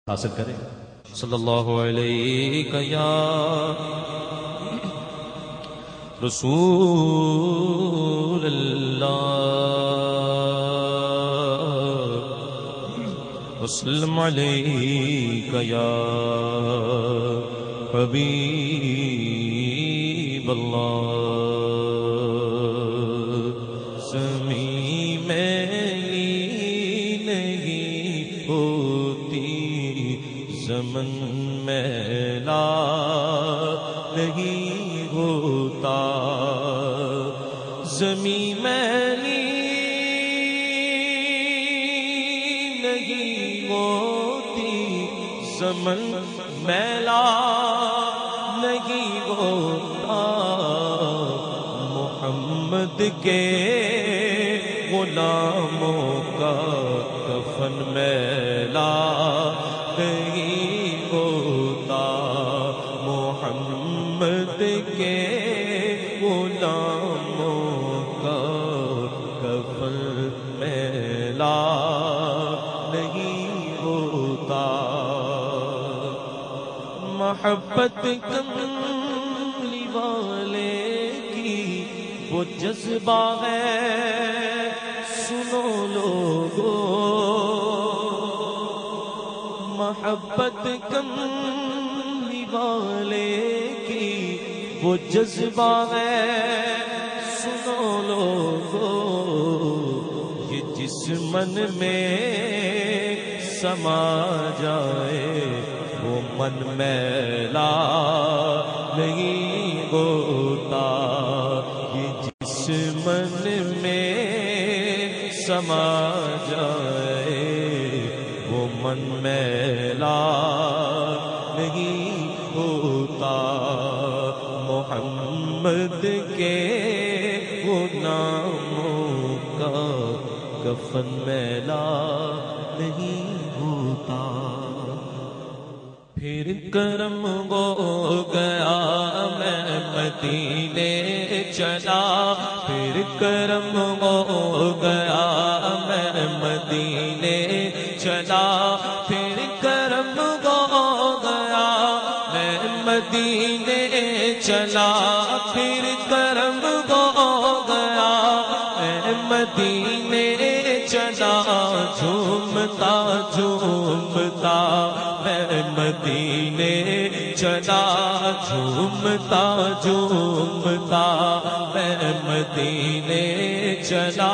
حاصل کریں. صلی اللہ علیہ یا رسول اللہ وسلم علیک یا حبیب اللہ. زمین میلی نہیں ہوتی زمن میلا نہیں ہوتا. زمین میلی نہیں ہوتی زمن میلا نہیں ہوتا. محمد کے غلاموں کا کفن میلا نہیں ہوتا. محمد کے غلاموں کا کفن میلا نہیں ہوتا. محبت کملی والے کی وہ جذبہ ہے سنو لوگو. محبت کملی والے کی وہ جذبہ ہے سنو لوگو. یہ جس من میں سما جائے وہ من میلا نہیں ہوتا. یہ جس من میں سما جائے وہ من میلا نہیں ہوتا. محمد کے غلاموں کا کفن میلا نہیں ہوتا. پھر کرم ہو گیا میں مدینے چلا. پھر کرم ہو گیا میں مدینے چلا. پھر کرم ہو گیا میں مدینے چلا. پھر کرم ہو گیا میں مدینے چلا. جھومتا جھومتا میں مدینے چلا. جھومتا جھومتا میں مدینے چلا.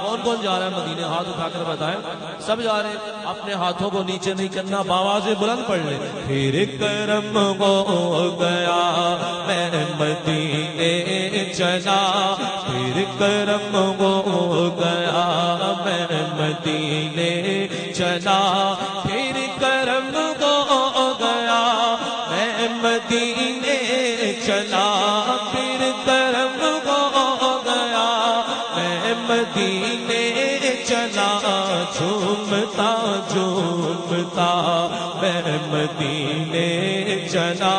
کون کون جا رہا ہے مدینے؟ ہاتھ اٹھا کر بتائیں. سب جا رہے ہیں. اپنے ہاتھوں کو نیچے نہیں کرنا، باواز بلند پڑھ لیں. پھر کرم ہو گیا میں مدینے چلا. پھر کرم ہو گیا میں مدینے چلا. پھر کرم ہو گیا میں مدینے چلا. پھر کرم ہو گیا میں مدینے چلا. جھومتا جھومتا میں مدینے چلا.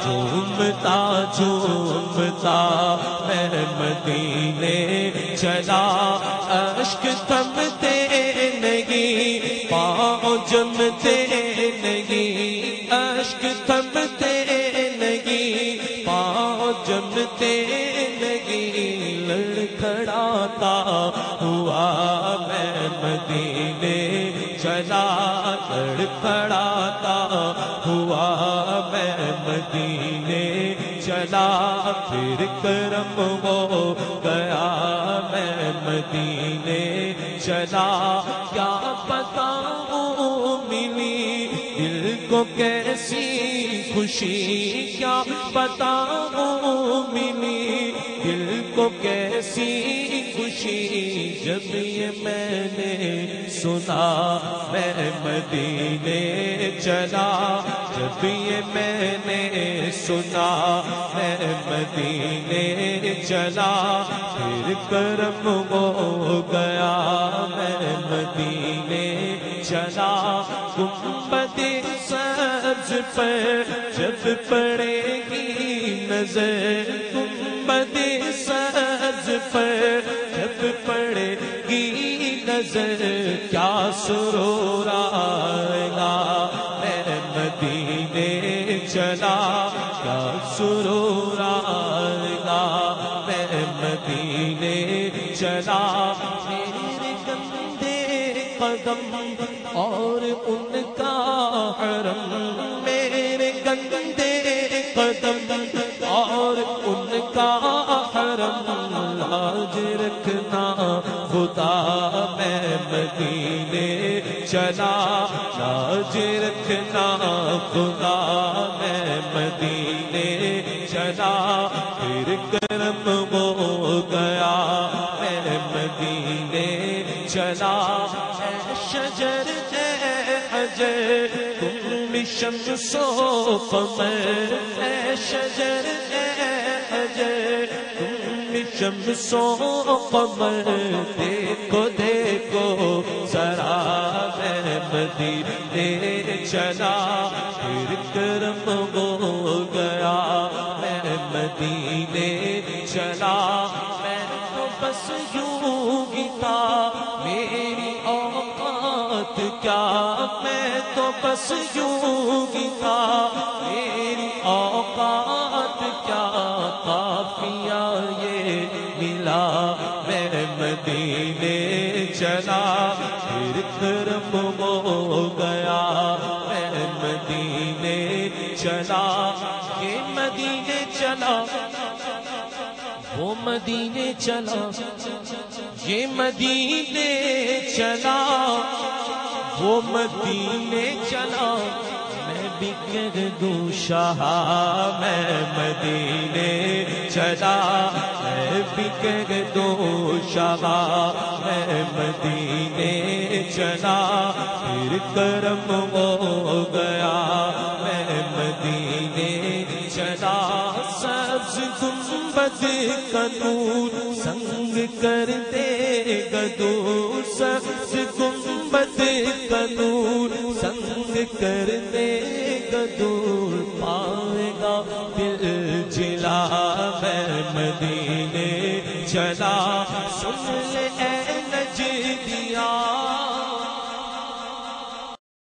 جھومتا جھومتا میں مدینے چلا. اشک تھمتے نہیں پاؤں جمتے نہیں. اشک تھمتے نہیں پاؤں جمتے نہیں. لڑکھڑاتا ہوا میں مدینے چلا. لڑکھڑاتا ہوا میں مدینے چلا. پھر کرم ہو گیا میں مدینے چلا. کیا بتاؤں ملی دل کو کیسی خوشی. کیا بتاؤں ملی دل کو کیسی خوشی. جب یہ میں نے سنا میں مدینے چلا. جب یہ میں نے سنا میں مدینے چلا. پھر کرم ہو گیا میں مدینے چلا. گنبد سبز پر جب پڑے گی نظر. گنبد سبز پر جب پڑے گی نظر. کیا سرور آئے گا چلا کیا سرور آئے گا میں مدینے چلا میرے گندے قدم اور ان کا حرم میرے گندے قدم اور ان کا حرم لاج رکھنا خدا میں مدینے چلا لاج رکھنا خدا میں مدینے چلا پھر کرم ہو گیا میں مدینے چلا اے شجر اے حجر تم بھی شمس و قمر اے شجر اے حجر تم بھی شمس و قمر دیکھو دیکھو ذرا میں مدینے چلا پھر کرم ہو گیا میں مدینے چلا میں تو بس یوں ہی تھا میری اوقات کیا میں تو بس یوں ہی تھا میری اوقات کیا قافیہ یہ ملا میں مدینے چلا پھر کرم ہو گیا میں مدینے چلا یہ مدینے چلا وہ مدینے چلا یہ مدینے چلا وہ مدینے چلا میں بھی کہہ دوں شاہ میں مدینے چلا میں بھی کہہ دوں شاہ میں مدینے چلا پھر کرم ہو گیا میں مدینے چلا سبز گنبد کا نور سنگ کر دے گا دور سبز گنبد کا نور سنگ کر دے گا دور پائے گا دل جلا میں مدینے چلا سن لے